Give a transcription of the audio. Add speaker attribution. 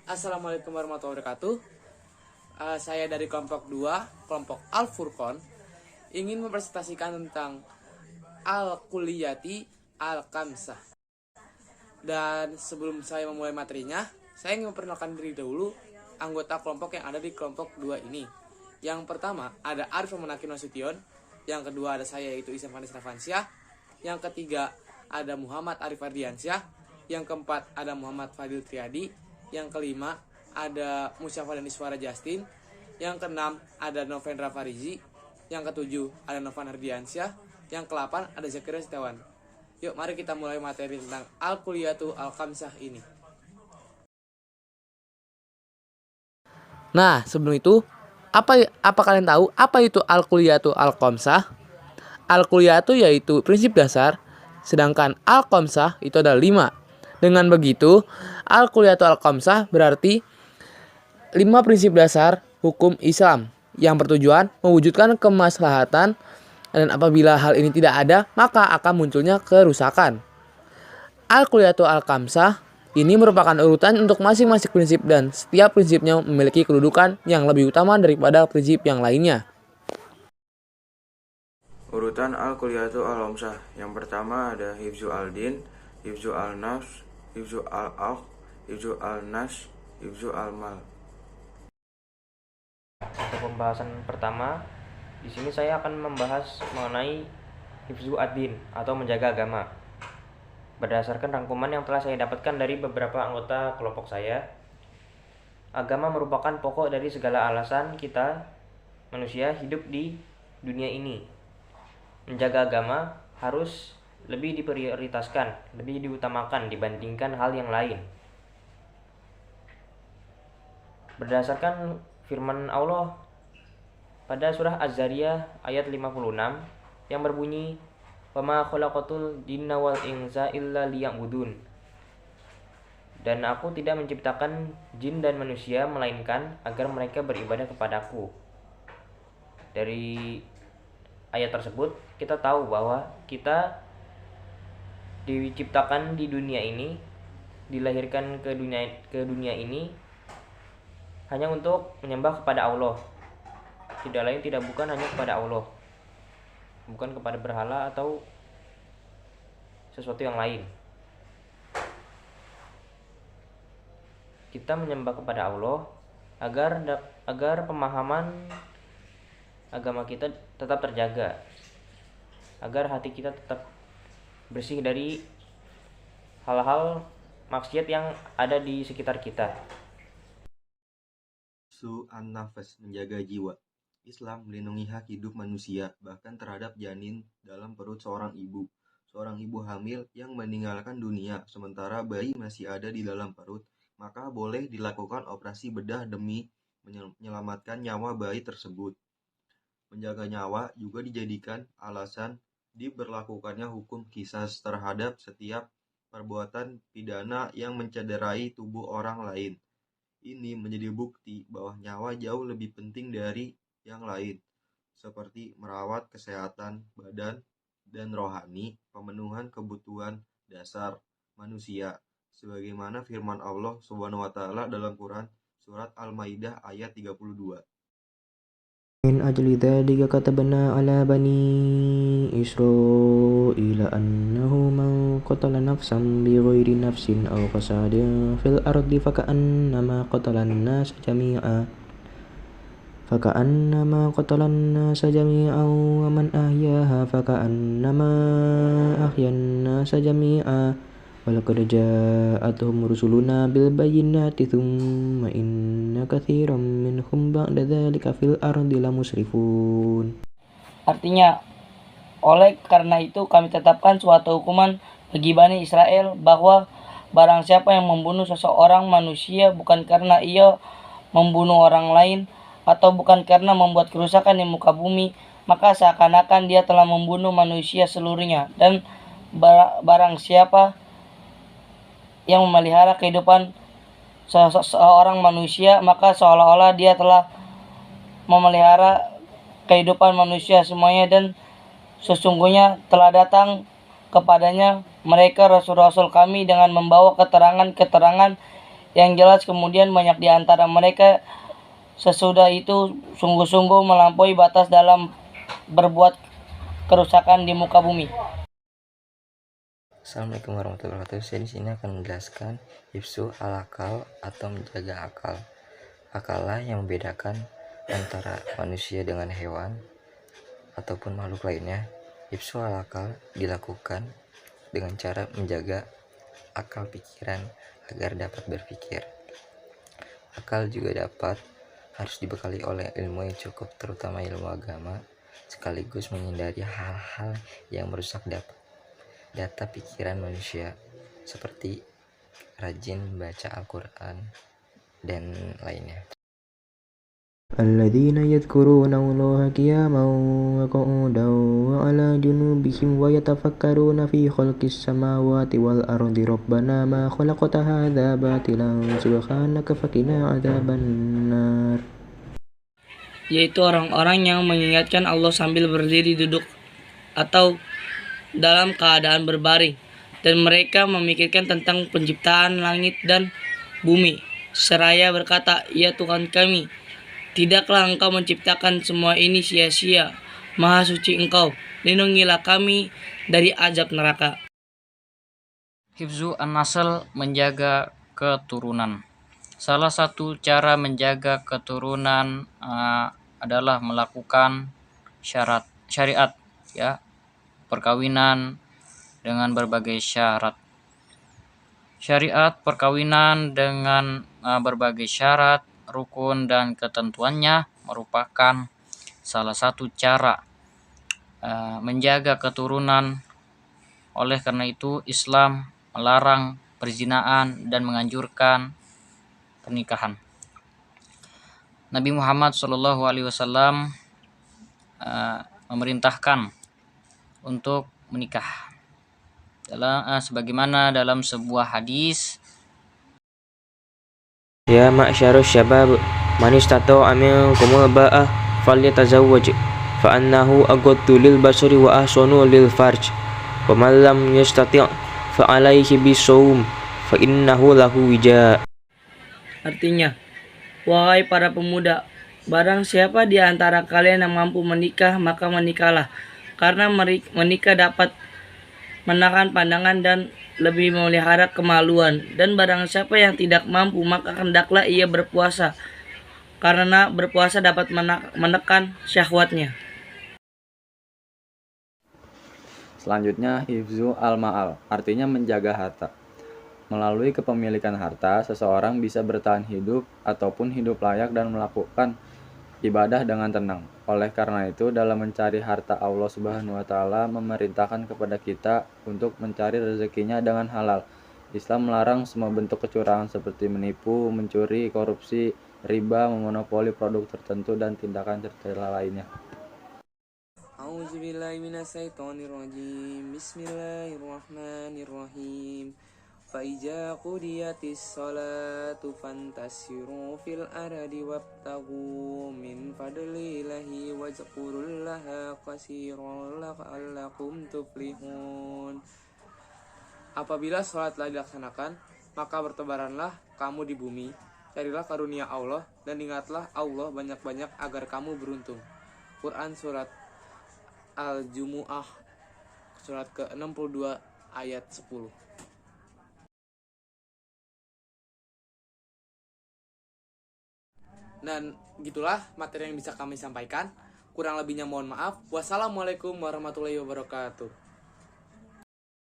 Speaker 1: Assalamualaikum warahmatullahi wabarakatuh. Saya dari kelompok 2, kelompok Al-Furqon, ingin mempresentasikan tentang Al-Kulliyati Al-Kamsah. Dan sebelum saya memulai materinya, saya ingin memperkenalkan diri dahulu anggota kelompok yang ada di kelompok 2 ini. Yang pertama ada Arif Menakin Nasution, yang kedua ada saya yaitu Isam Fanis Rafansyah, yang ketiga ada Muhammad Arif Ardiansyah, yang keempat ada Muhammad Fadil Triadi, yang kelima ada Musyafa dan Iswara Justin, yang keenam ada Novendra Farizi, yang ketujuh ada Novan Ardiansyah, yang ke-8 ada Zakaria Setiawan. Yuk mari kita mulai materi tentang Al-Kulliyatu Al-Kamsah ini. Nah, sebelum itu, apa kalian tahu apa itu Al-Kulliyatu Al-Kamsah? Al-Kulliyatu yaitu prinsip dasar, sedangkan Al-Kamsah itu ada 5. Dengan begitu, Al-Kulliyatu Al-Kamsah berarti 5 prinsip dasar hukum Islam yang bertujuan mewujudkan kemaslahatan, dan apabila hal ini tidak ada, maka akan munculnya kerusakan. Al-Kulliyatu Al-Kamsah ini merupakan urutan untuk masing-masing prinsip dan setiap prinsipnya memiliki kedudukan yang lebih utama daripada prinsip yang lainnya.
Speaker 2: Urutan Al-Kulliyatu Al-Kamsah. Yang pertama ada Hifzu al-Din, Hifzu al-Nafs, Hifzu al-Akh, Hifzu al-Nas, Hifzu al-Mal.
Speaker 3: Untuk pembahasan pertama, di sini saya akan membahas mengenai Hifzu ad-Din atau menjaga agama. Berdasarkan rangkuman yang telah saya dapatkan dari beberapa anggota kelompok saya, agama merupakan pokok dari segala alasan kita manusia hidup di dunia ini. Menjaga agama harus lebih diprioritaskan, lebih diutamakan dibandingkan hal yang lain. Berdasarkan firman Allah pada surah Az-Zariyah ayat 56 yang berbunyi, "Wa ma khalaqatul jinna wal insa illa liya'budun." Dan aku tidak menciptakan jin dan manusia melainkan agar mereka beribadah kepadaku. Dari ayat tersebut kita tahu bahwa kita diciptakan di dunia ini, dilahirkan ke dunia ini hanya untuk menyembah kepada Allah. Tidak lain tidak bukan hanya kepada Allah, bukan kepada berhala atau sesuatu yang lain. Kita menyembah kepada Allah agar pemahaman agama kita tetap terjaga, agar hati kita tetap bersih dari hal-hal maksiat yang ada di sekitar kita.
Speaker 4: An-Nafas, menjaga jiwa. Islam melindungi hak hidup manusia, bahkan terhadap janin dalam perut seorang ibu. Seorang ibu hamil yang meninggalkan dunia sementara bayi masih ada di dalam perut, maka boleh dilakukan operasi bedah demi menyelamatkan nyawa bayi tersebut. Menjaga nyawa juga dijadikan alasan diberlakukannya hukum qisas terhadap setiap perbuatan pidana yang mencederai tubuh orang lain. Ini menjadi bukti bahwa nyawa jauh lebih penting dari yang lain, seperti merawat kesehatan badan dan rohani, pemenuhan kebutuhan dasar manusia, sebagaimana firman Allah Subhanahu wa taala dalam Quran surat Al-Maidah ayat 32.
Speaker 5: من أجل ذلك كتبنا على بني إسرائيل أنه من قتل نفسا بغير نفس أو فساد في الأرض فكأنما قتل الناس جميعا ومن أحياها فكأنما أحيا الناس جميعا ولقد جاءتهم رسلنا بالبينات ثم إن كثيرا منهم بعد ذلك في الأرض لمسرفون.
Speaker 6: Artinya, oleh karena itu kami tetapkan suatu hukuman bagi Bani Israel bahwa barang siapa yang membunuh seseorang manusia bukan karena ia membunuh orang lain atau bukan karena membuat kerusakan di muka bumi, maka seakan-akan dia telah membunuh manusia seluruhnya. Dan barang siapa yang memelihara kehidupan seorang manusia, maka seolah-olah dia telah memelihara kehidupan manusia semuanya, dan sesungguhnya telah datang kepadanya mereka rasul-rasul kami dengan membawa keterangan-keterangan Yang jelas kemudian banyak di antara mereka sesudah itu sungguh-sungguh melampaui batas dalam berbuat kerusakan di muka bumi.
Speaker 7: Assalamualaikum warahmatullahi wabarakatuh. Saya di sini akan menjelaskan hifzu al-akal atau menjaga akal. Akallah yang membedakan antara manusia dengan hewan ataupun makhluk lainnya. Hifzu al-akal dilakukan dengan cara menjaga akal pikiran agar dapat berpikir. Akal juga harus dibekali oleh ilmu yang cukup, terutama ilmu agama, sekaligus menghindari hal-hal yang merusak data pikiran manusia, seperti rajin baca Al-Quran dan lainnya.
Speaker 5: الذين يذكرون الله قياما وقعودا وعلى جنوبهم ويتفكرون في خلق السماوات والأرض ربنا ما خلقت هذا باطلا سبحانك فقنا عذاب النار.
Speaker 6: Yaitu orang-orang yang mengingatkan Allah sambil berdiri, duduk, atau dalam keadaan berbaring, dan mereka memikirkan tentang penciptaan langit dan bumi, seraya berkata, "Ya Tuhan kami, tidaklah Engkau menciptakan semua ini sia-sia. Maha suci Engkau, lindungilah kami dari azab neraka."
Speaker 8: Hifzu an-nasl, menjaga keturunan. Salah satu cara menjaga keturunan adalah melakukan syariat, ya, perkawinan dengan berbagai syarat. Syariat perkawinan dengan berbagai syarat, rukun dan ketentuannya merupakan salah satu cara menjaga keturunan. Oleh karena itu, Islam melarang perzinaan dan menganjurkan pernikahan. Nabi Muhammad SAW memerintahkan untuk menikah. Sebagaimana dalam sebuah hadis,
Speaker 5: Ya ma'syarus syabab, man istata'a minkumul ba'ah falyatazawwaj fa annahu aghaddu lil basari wa ahsanu lil farj. Wa man lam yastati' fa alaihi bisawm fa innahu lahu wija.
Speaker 6: Artinya, wahai para pemuda, barang siapa di antara kalian yang mampu menikah, maka menikahlah, karena menikah dapat menahan pandangan dan lebih memelihara kemaluan. Dan barang siapa yang tidak mampu, maka hendaklah ia berpuasa, karena berpuasa dapat menekan syahwatnya.
Speaker 9: Selanjutnya, hifzu al-ma'al, artinya menjaga harta. Melalui kepemilikan harta, seseorang bisa bertahan hidup ataupun hidup layak dan melakukan ibadah dengan tenang. Oleh karena itu, dalam mencari harta, Allah Subhanahu wa taala memerintahkan kepada kita untuk mencari rezekinya dengan halal. Islam melarang semua bentuk kecurangan seperti menipu, mencuri, korupsi, riba, memonopoli produk tertentu dan tindakan tercela lainnya.
Speaker 1: A'udzubillahiminasyaitonirrajim. Bismillahirrahmanirrahim. Faiza qudiyatis salatu fantasiru fil ardi wabtagu min fadlillahi wazkurullaha katsiran la'allakum tuflihun. Apabila salat telah dilaksanakan, maka bertebaranlah kamu di bumi, carilah karunia Allah dan ingatlah Allah banyak-banyak agar kamu beruntung. Quran surat Al-Jumu'ah surat ke-62 ayat 10. Dan gitulah materi yang bisa kami sampaikan. Kurang lebihnya mohon maaf. Wassalamualaikum warahmatullahi wabarakatuh.